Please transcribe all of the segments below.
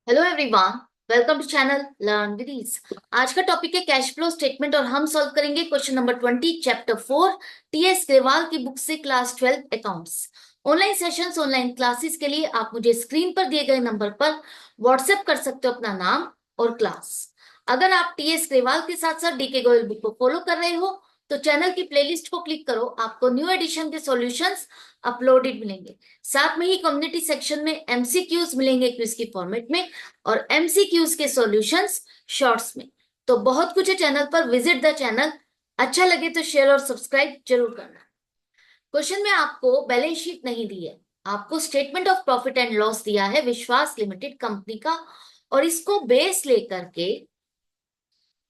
Hello everyone, welcome to channel learn with ease. आज का topic है कैश फ्लो स्टेटमेंट और हम सॉल्व करेंगे question number 20 chapter 4 TS Grewal की बुक से class 12 accounts. Online sessions online classes के लिए आप मुझे स्क्रीन पर दिए गए नंबर पर व्हाट्सएप कर सकते हो अपना नाम और क्लास। अगर आप टीएस ग्रेवाल के साथ साथ डीके गोयल बुक को फॉलो कर रहे हो तो चैनल की प्लेलिस्ट को क्लिक करो, आपको न्यू एडिशन के सॉल्यूशंस अपलोडेड मिलेंगे। साथ में ही कम्युनिटी सेक्शन में एमसीक्यूज मिलेंगे क्विज की फॉर्मेट में और एमसीक्यूज के सॉल्यूशंस शॉर्ट्स में। तो बहुत कुछ है चैनल पर, विजिट द चैनल। अच्छा लगे तो शेयर और सब्सक्राइब जरूर करना। क्वेश्चन में आपको बैलेंस शीट नहीं दी है, आपको statement of profit and loss दिया है विश्वास लिमिटेड कंपनी का, और इसको बेस लेकर के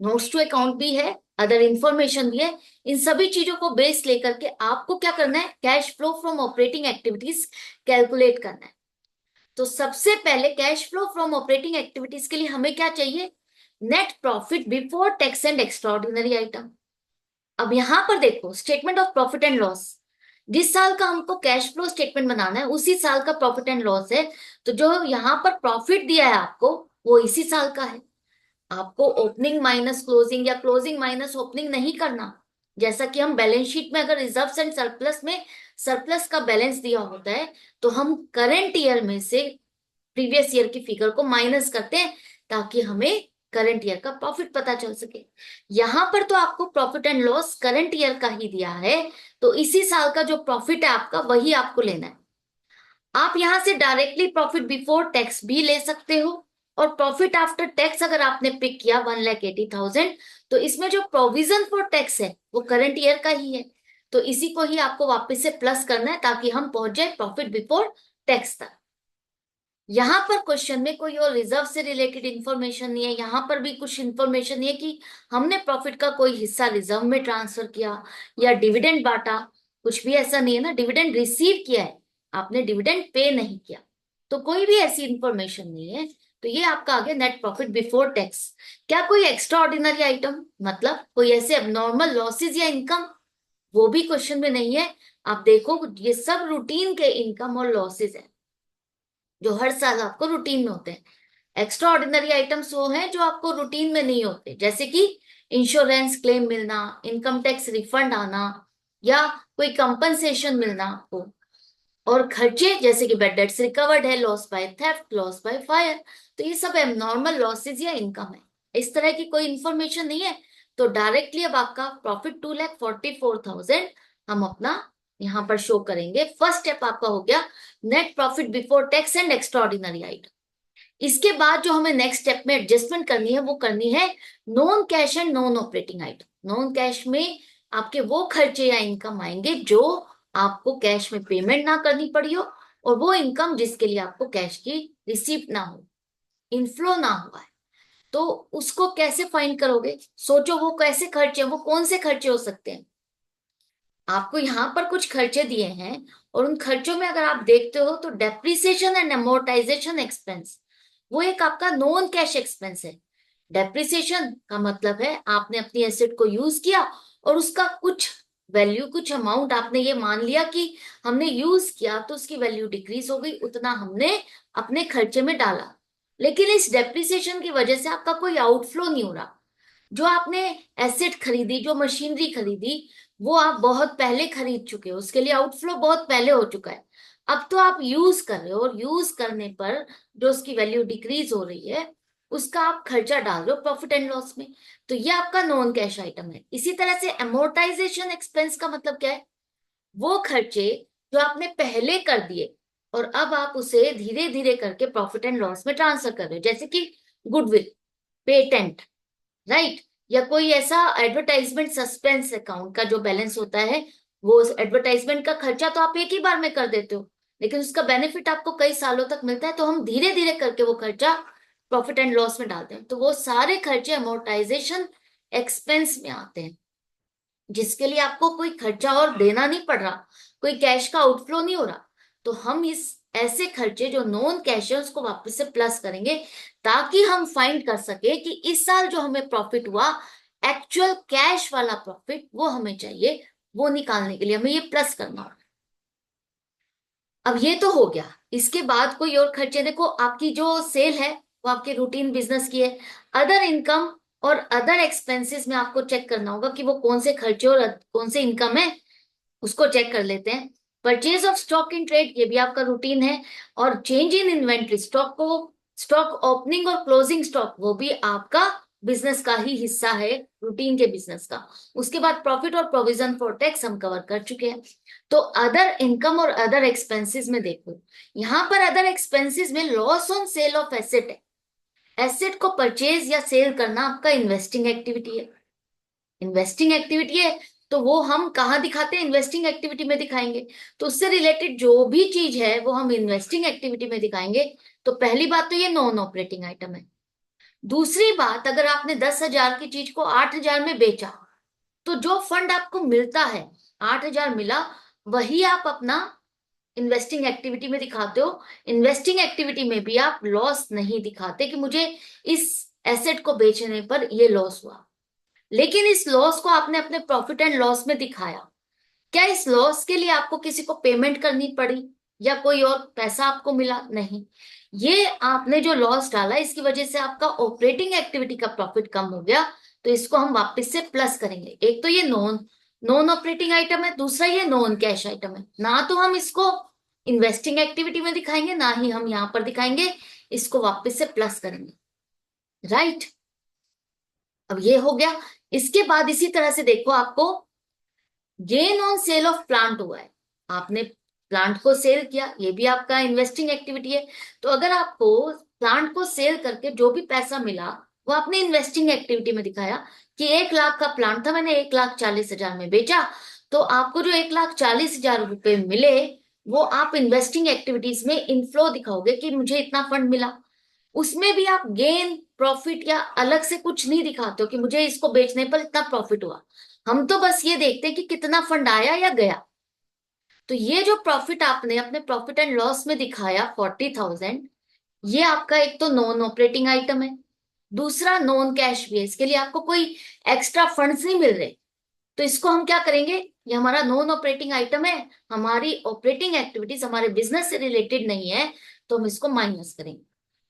नोट्स टू अकाउंट भी है, अदर इंफॉर्मेशन भी है। इन सभी चीजों को बेस लेकर के आपको क्या करना है, cash flow from operating activities calculate करना है। तो सबसे पहले cash flow from operating activities के लिए हमें क्या चाहिए, net profit before tax and extraordinary item. अब यहां पर देखो statement of profit and loss, जिस साल का हमको कैश फ्लो स्टेटमेंट बनाना है उसी साल का प्रॉफिट एंड लॉस है। तो जो यहाँ पर प्रॉफिट दिया है आपको वो इसी साल का है। आपको ओपनिंग माइनस क्लोजिंग या क्लोजिंग माइनस ओपनिंग नहीं करना। जैसा कि हम बैलेंस शीट में अगर रिजर्व्स एंड सरप्लस में सरप्लस का बैलेंस दिया होता है तो हम करंट ईयर में से प्रीवियस ईयर की फिगर को माइनस करते हैं ताकि हमें करंट ईयर का प्रॉफिट पता चल सके। यहां पर तो आपको profit and loss current year का ही दिया है, तो इसी साल का जो प्रॉफिट है आपका वही आपको लेना है। आप यहां से डायरेक्टली प्रॉफिट बिफोर टैक्स भी ले सकते हो, और प्रॉफिट आफ्टर टैक्स अगर आपने पिक किया 1,80,000 तो इसमें जो प्रोविजन फॉर टैक्स है वो करंट ईयर का ही है। तो इसी को ही आपको वापस से प्लस करना है ताकि हम पहुंच जाए प्रॉफिट बिफोर टैक्स तक। यहाँ पर क्वेश्चन में कोई और रिजर्व से रिलेटेड इंफॉर्मेशन नहीं है, यहाँ पर भी कुछ इंफॉर्मेशन नहीं है कि हमने प्रॉफिट का कोई हिस्सा रिजर्व में ट्रांसफर किया या डिविडेंड बांटा। कुछ भी ऐसा नहीं है ना, डिविडेंड रिसीव किया है, आपने डिविडेंड पे नहीं किया। तो कोई भी ऐसी इंफॉर्मेशन नहीं है। तो ये आपका आ गया नेट प्रॉफिट बिफोर टैक्स। क्या कोई एक्स्ट्रा ऑर्डिनरी आइटम, मतलब कोई ऐसे अबनॉर्मल लॉसेज या इनकम, वो भी क्वेश्चन में नहीं है। आप देखो ये सब रूटीन के इनकम और लॉसेज है जो हर साल आपको रूटीन में होते हैं। एक्स्ट्रा ऑर्डिनरी आइटम्स वो हैं जो आपको रूटीन में नहीं होते, जैसे कि इंश्योरेंस क्लेम मिलना, इनकम टैक्स रिफंड आना, या कोई कंपनसेशन मिलना आपको। और खर्चे जैसे कि बेड डेट्स रिकवर्ड है, loss by theft, loss by fire, तो ये सब एबनॉर्मल लॉसेज या इनकम है। इस तरह की कोई इंफॉर्मेशन नहीं है। तो डायरेक्टली अब आपका प्रॉफिट 2,44,000 हम अपना यहाँ पर शो करेंगे। फर्स्ट स्टेप आपका हो गया net profit before tax and extra ordinary item. इसके बाद जो हमें नेक्स्ट स्टेप में एडजस्टमेंट करनी है वो करनी है non cash and non operating item. Non cash में आपके वो खर्चे या इनकम आएंगे जो आपको कैश में पेमेंट ना करनी पड़ी हो, और वो इनकम जिसके लिए आपको कैश की रिसीप्ट ना हो, इनफ्लो ना हुआ है। तो उसको कैसे फाइंड करोगे, सोचो वो कैसे खर्चे, वो कौन से खर्चे हो सकते हैं। आपको यहाँ पर कुछ खर्चे दिए हैं, और उन खर्चों में अगर आप देखते हो तो डेप्रिसिएशन एंड अमोर्टाइजेशन एक्सपेंस वो एक आपका नॉन कैश एक्सपेंस है। डेप्रिसिएशन का मतलब है आपने अपनी एसेट को यूज किया और उसका कुछ वैल्यू, कुछ अमाउंट आपने ये मान लिया कि हमने यूज किया तो उसकी वैल्यू डिक्रीज हो गई, उतना हमने अपने खर्चे में डाला। लेकिन इस डेप्रिसिएशन की वजह से आपका कोई आउटफ्लो नहीं हो रहा। जो आपने एसेट खरीदी, जो मशीनरी खरीदी, वो आप बहुत पहले खरीद चुके हो, उसके लिए आउटफ्लो बहुत पहले हो चुका है। अब तो आप यूज कर रहे हो, और यूज करने पर जो उसकी वैल्यू डिक्रीज हो रही है उसका आप खर्चा डाल रहे हो प्रॉफिट एंड लॉस में। तो ये आपका नॉन कैश आइटम है। इसी तरह से अमोर्टाइजेशन एक्सपेंस का मतलब क्या है, वो खर्चे जो आपने पहले कर दिए और अब आप उसे धीरे धीरे करके प्रॉफिट एंड लॉस में ट्रांसफर कर रहे हो, जैसे कि गुडविल, पेटेंट, राइट, या कोई ऐसा एडवर्टाइजमेंट सस्पेंस अकाउंट का जो बैलेंस होता है, वो एडवर्टाइजमेंट का खर्चा तो आप एक ही बार में कर देते हो लेकिन उसका बेनिफिट आपको कई सालों तक मिलता है, तो हम धीरे धीरे करके वो खर्चा प्रॉफिट एंड लॉस में डालते हैं। तो वो सारे खर्चे अमोर्टाइजेशन एक्सपेंस में आते हैं, जिसके लिए आपको कोई खर्चा और देना नहीं पड़ रहा, कोई कैश का आउटफ्लो नहीं हो रहा। तो हम इस ऐसे खर्चे जो नॉन कैश है उसको वापस से प्लस करेंगे ताकि हम फाइंड कर सके कि इस साल जो हमें प्रॉफिट हुआ, एक्चुअल कैश वाला प्रॉफिट वो हमें चाहिए। वो निकालने के लिए हमें ये प्लस करना होगा। अब ये तो हो गया। इसके बाद कोई और खर्चे, देखो आपकी जो सेल है वो आपके रूटीन बिजनेस की है। अदर इनकम और अदर एक्सपेंसेस में आपको चेक करना होगा कि वो कौन से खर्चे और कौन से इनकम है, उसको चेक कर लेते हैं। Purchase of stock in trade, ये भी आपका रूटीन है। और change in inventory, stock opening और क्लोजिंग स्टॉक, वो भी आपका बिजनेस का ही हिस्सा है, रूटीन के बिजनेस का। उसके बाद प्रॉफिट और प्रोविजन फॉर टैक्स हम कवर कर चुके हैं। तो अदर इनकम और अदर एक्सपेंसेस में देखो, यहाँ पर अदर एक्सपेंसेस में loss on sale of asset है। एसेट को परचेज या सेल करना आपका इन्वेस्टिंग एक्टिविटी है। इन्वेस्टिंग एक्टिविटी है तो वो हम कहाँ दिखाते हैं, इन्वेस्टिंग एक्टिविटी में दिखाएंगे। तो उससे रिलेटेड जो भी चीज है वो हम इन्वेस्टिंग एक्टिविटी में दिखाएंगे। तो पहली बात तो ये नॉन ऑपरेटिंग आइटम है। दूसरी बात, अगर आपने 10,000 की चीज को 8,000 में बेचा, तो जो फंड आपको मिलता है, 8,000 मिला, वही आप अपना इन्वेस्टिंग एक्टिविटी में दिखाते हो। इन्वेस्टिंग एक्टिविटी में भी आप लॉस नहीं दिखाते कि मुझे इस एसेट को बेचने पर ये लॉस हुआ, लेकिन इस लॉस को आपने अपने प्रॉफिट एंड लॉस में दिखाया। क्या इस लॉस के लिए आपको किसी को पेमेंट करनी पड़ी या कोई और पैसा आपको मिला? नहीं। ये आपने जो लॉस डाला, इसकी वजह से आपका ऑपरेटिंग एक्टिविटी का प्रॉफिट कम हो गया, तो इसको हम वापस से प्लस करेंगे। एक तो ये नॉन नॉन ऑपरेटिंग आइटम है, दूसरा ये नॉन कैश आइटम है। ना तो हम इसको इन्वेस्टिंग एक्टिविटी में दिखाएंगे, ना ही हम यहां पर दिखाएंगे, इसको वापस से प्लस करेंगे। राइट, अब ये हो गया। इसके बाद इसी तरह से देखो, आपको gain on sale of plant हुआ है, आपने प्लांट को सेल किया, ये भी आपका इन्वेस्टिंग एक्टिविटी है। तो अगर आपको प्लांट को सेल करके जो भी पैसा मिला, वो आपने इन्वेस्टिंग एक्टिविटी में दिखाया कि 1 लाख का प्लांट था, मैंने 1,40,000 में बेचा। तो आपको जो 1,40,000 रुपए मिले, वो आप इन्वेस्टिंग एक्टिविटीज में इनफ्लो दिखाओगे कि मुझे इतना फंड मिला। उसमें भी आप गेन प्रॉफिट या अलग से कुछ नहीं दिखाते हो कि मुझे इसको बेचने पर इतना प्रॉफिट हुआ। हम तो बस ये देखते हैं कि कितना फंड आया या गया। तो ये जो प्रॉफिट आपने अपने प्रॉफिट एंड लॉस में दिखाया 40,000, ये आपका एक तो नॉन ऑपरेटिंग आइटम है, दूसरा नॉन कैश भी है, इसके लिए आपको कोई एक्स्ट्रा फंड्स नहीं मिल रहे। तो इसको हम क्या करेंगे, ये हमारा नॉन ऑपरेटिंग आइटम है, हमारी ऑपरेटिंग एक्टिविटीज हमारे बिजनेस से रिलेटेड नहीं है, तो हम इसको माइनस करेंगे।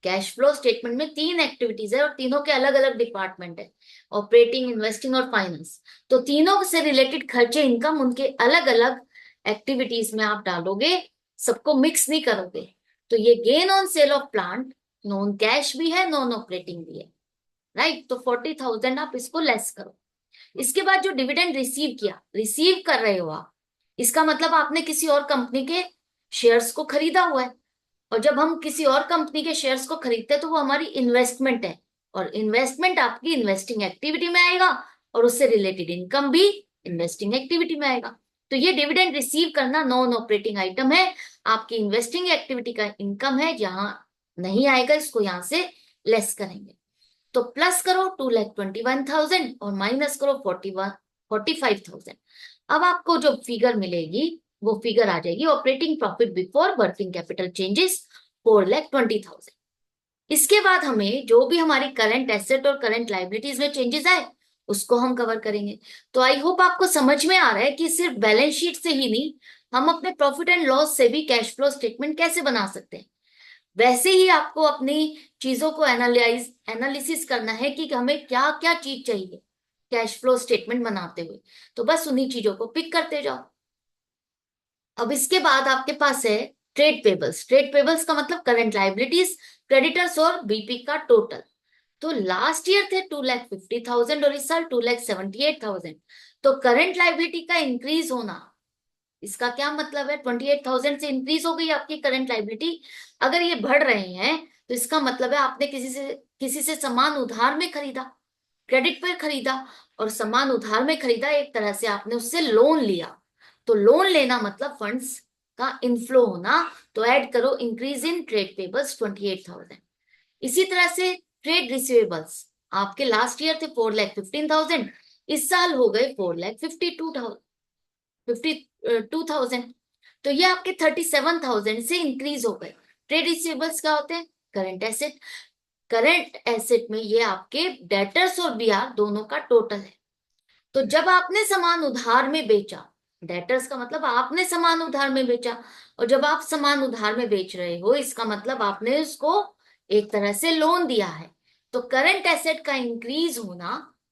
कैश फ्लो स्टेटमेंट में 3 एक्टिविटीज है और तीनों के अलग अलग डिपार्टमेंट है, ऑपरेटिंग, इन्वेस्टिंग और फाइनेंस। तो तीनों से रिलेटेड खर्चे, इनकम उनके अलग अलग एक्टिविटीज में आप डालोगे, सबको मिक्स नहीं करोगे। तो ये gain on sale of plant non cash भी है, नॉन ऑपरेटिंग भी है। राइट, तो 40,000 आप इसको लेस करो। इसके बाद जो डिविडेंड रिसीव किया, रिसीव कर रहे हो आप, इसका मतलब आपने किसी और कंपनी के शेयर्स को खरीदा हुआ है। और जब हम किसी और कंपनी के शेयर्स को खरीदते हैं तो वो हमारी इन्वेस्टमेंट है, और इन्वेस्टमेंट आपकी इन्वेस्टिंग एक्टिविटी में आएगा, और उससे रिलेटेड इनकम भी इन्वेस्टिंग एक्टिविटी में आएगा। तो ये डिविडेंड रिसीव करना नॉन ऑपरेटिंग आइटम है, आपकी इन्वेस्टिंग एक्टिविटी का इनकम है, जहां नहीं आएगा इसको यहां से लेस करेंगे। तो प्लस करो 2,21,000 और माइनस करो 45,000। अब आपको जो फिगर मिलेगी, वो फिगर आ जाएगी operating profit before working capital changes 4,20,000। इसके बाद हमें जो भी हमारी करंट एसेट और करंट लाइबिलिटीज में चेंजेस आए, उसको हम कवर करेंगे। तो आई होप आपको समझ में आ रहा है कि सिर्फ बैलेंस शीट से ही नहीं, हम अपने प्रॉफिट एंड लॉस से भी कैश फ्लो स्टेटमेंट कैसे बना सकते हैं। वैसे ही आपको अपनी चीजों को एनालिसिस करना है कि हमें क्या क्या चीज चाहिए कैश फ्लो स्टेटमेंट बनाते हुए। तो बस उन्हीं चीजों को पिक करते जाओ। अब इसके बाद आपके पास है ट्रेड पेबल्स। ट्रेड पेबल्स का मतलब करंट लाइबिलिटीज, क्रेडिटर्स और बीपी का टोटल। तो लास्ट ईयर थे 2,50,000 और इस साल 2,78,000। तो करंट लाइबिलिटी का इंक्रीज होना, इसका क्या मतलब है, 28,000 से इंक्रीज हो गई आपकी करंट लाइबिलिटी। अगर ये बढ़ रहे हैं तो इसका मतलब है आपने किसी से सामान उधार में खरीदा, क्रेडिट पर खरीदा, और सामान उधार में खरीदा, एक तरह से आपने उससे लोन लिया। तो लोन लेना मतलब फंड्स का इनफ्लो होना। तो ऐड करो इंक्रीज इन ट्रेड पेबल्स 28,000। इसी तरह से ट्रेड रिसीवेबल्स आपके लास्ट ईयर थे 4,15,000, इस साल हो गए 4,52,000। तो ये आपके 37,000 से इंक्रीज हो गए। ट्रेड रिसीवेबल्स क्या होते हैं, करंट एसेट। करंट एसेट में ये आपके डेटर्स और बीआर दोनों का टोटल है। तो जब आपने सामान उधार में बेचा, डेटर्स का मतलब आपने सामान उधार में बेचा, और जब आप सामान उधार में बेच रहे हो, इसका मतलब आपने उसको एक तरह से लोन दिया है। तो करंट एसेट का इंक्रीज होना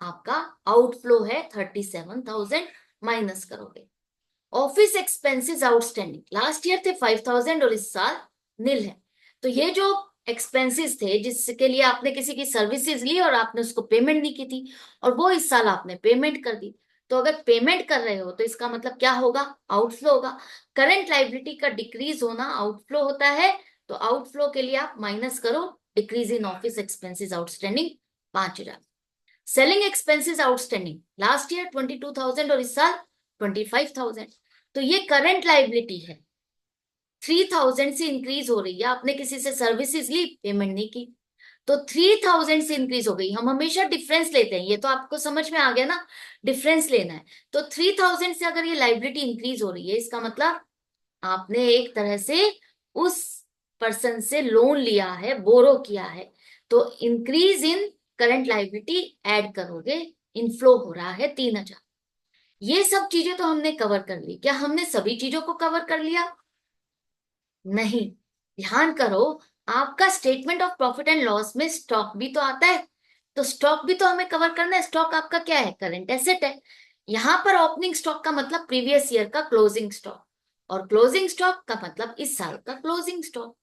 आपका आउटफ्लो है 37,000, माइनस करोगे। Office expenses outstanding last year थे 5,000 और इस साल नील है। तो ये जो एक्सपेंसेस थे जिसके लिए आपने किसी की सर्विसेज ली और आपने उसको पेमेंट नहीं की थी, और वो इस साल आपने पेमेंट कर दी। तो अगर पेमेंट कर रहे हो तो इसका मतलब क्या होगा, आउटफ्लो होगा। करंट लाइबिलिटी का डिक्रीज होना आउटफ्लो होता है। तो आउटफ्लो के लिए आप माइनस करो decrease in office expenses outstanding 5,000। Selling expenses outstanding last year 22,000 और इस साल 25,000। तो ये करंट लाइबिलिटी है, 3,000 से इंक्रीज हो रही है। आपने किसी से सर्विसेज ली, पेमेंट नहीं की, तो 3,000 से इंक्रीज हो गई। हम हमेशा डिफरेंस लेते हैं, ये तो आपको समझ में आ गया ना, डिफरेंस लेना है। तो 3,000 से अगर ये लाइबिलिटी इंक्रीज हो रही है, इसका मतलब आपने एक तरह से उस पर्सन से लोन लिया है, बोरो किया है। तो increase in current liability add करोगे, इनफ्लो हो रहा है 3,000। ये सब चीजें तो हमने कवर कर ली। क्या हमने सभी चीजों को कवर कर लिया? नहीं। ध्यान करो, आपका statement of profit and loss में स्टॉक भी तो आता है। तो स्टॉक भी तो हमें कवर करना है। स्टॉक आपका क्या है, करंट एसेट है। यहां पर ओपनिंग स्टॉक का मतलब प्रीवियस ईयर का क्लोजिंग स्टॉक, और क्लोजिंग स्टॉक का मतलब इस साल का क्लोजिंग स्टॉक।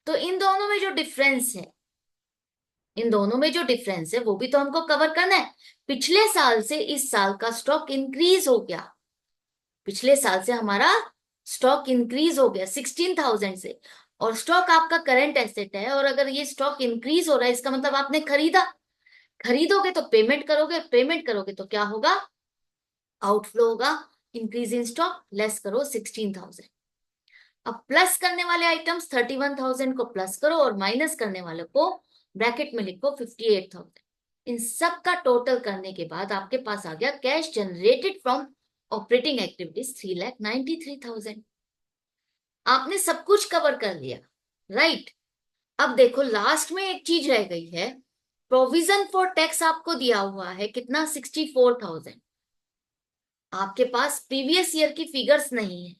तो इन दोनों में जो डिफरेंस है, इन दोनों में जो डिफरेंस है वो भी तो हमको कवर करना है। पिछले साल से इस साल का स्टॉक इंक्रीज हो गया, पिछले साल से हमारा स्टॉक इंक्रीज हो गया 16,000 से, और स्टॉक आपका करंट एसेट है। और अगर ये स्टॉक इंक्रीज हो रहा है, इसका मतलब आपने खरीदा, खरीदोगे तो पेमेंट करोगे, पेमेंट करोगे तो क्या होगा, आउटफ्लो होगा। इंक्रीज इन स्टॉक लेस करो 16,000। अब प्लस करने वाले आइटम्स 31,000 को प्लस करो और माइनस करने वाले को ब्रैकेट में लिखो 58,000। इन सब का टोटल करने के बाद आपके पास आ गया cash generated from operating activities 3,93,000। आपने सब कुछ कवर कर लिया, राइट। अब देखो लास्ट में एक चीज रह गई है, प्रोविजन फॉर टैक्स आपको दिया हुआ है कितना, 64,000। आपके पास प्रीवियस ईयर की फिगर्स नहीं है।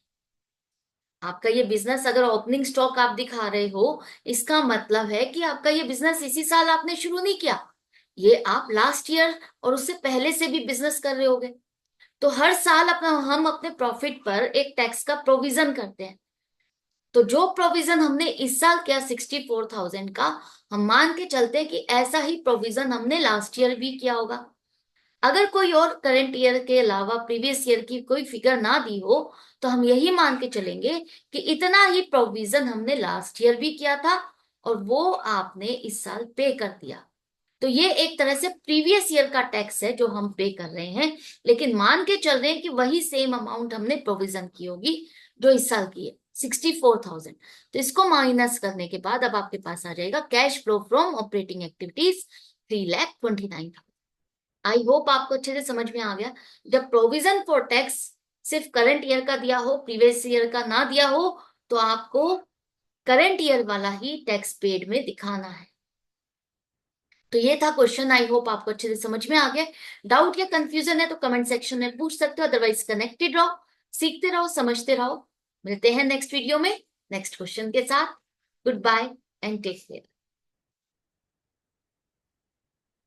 आपका ये बिजनेस अगर ओपनिंग स्टॉक आप दिखा रहे हो, इसका मतलब है कि आपका ये बिजनेस इसी साल आपने शुरू नहीं किया, ये आप लास्ट ईयर और उससे पहले से भी बिजनेस कर रहे होगे। तो हर साल अपना हम अपने प्रॉफिट पर एक टैक्स का प्रोविजन करते हैं। तो जो प्रोविजन हमने इस साल किया 64,000 का, हम मान के चलते हैं कि ऐसा ही प्रोविजन हमने लास्ट ईयर भी किया होगा। अगर कोई और करंट ईयर के अलावा प्रीवियस ईयर की कोई फिगर ना दी हो, तो हम यही मान के चलेंगे कि इतना ही प्रोविजन हमने लास्ट ईयर भी किया था और वो आपने इस साल पे कर दिया। तो ये एक तरह से प्रीवियस ईयर का टैक्स है जो हम पे कर रहे हैं, लेकिन मान के चल रहे हैं कि वही सेम अमाउंट हमने प्रोविजन की होगी जो इस साल की है 64,000। तो इसको माइनस करने के बाद अब आपके पास आ जाएगा cash flow from operating activities 3,29,000। I hope आपको अच्छे से समझ में आ गया। जब प्रोविजन फॉर टैक्स सिर्फ करंट ईयर का दिया हो, प्रीवियस ईयर का ना दिया हो, तो आपको करंट ईयर वाला ही टैक्स पेड में दिखाना है। तो ये था क्वेश्चन, आई होप आपको अच्छे से समझ में आ गया। डाउट या कंफ्यूजन है तो कमेंट सेक्शन में पूछ सकते हो, अदरवाइज कनेक्टेड रहो, सीखते रहो, समझते रहो। मिलते हैं नेक्स्ट वीडियो में नेक्स्ट क्वेश्चन के साथ। Goodbye and take care.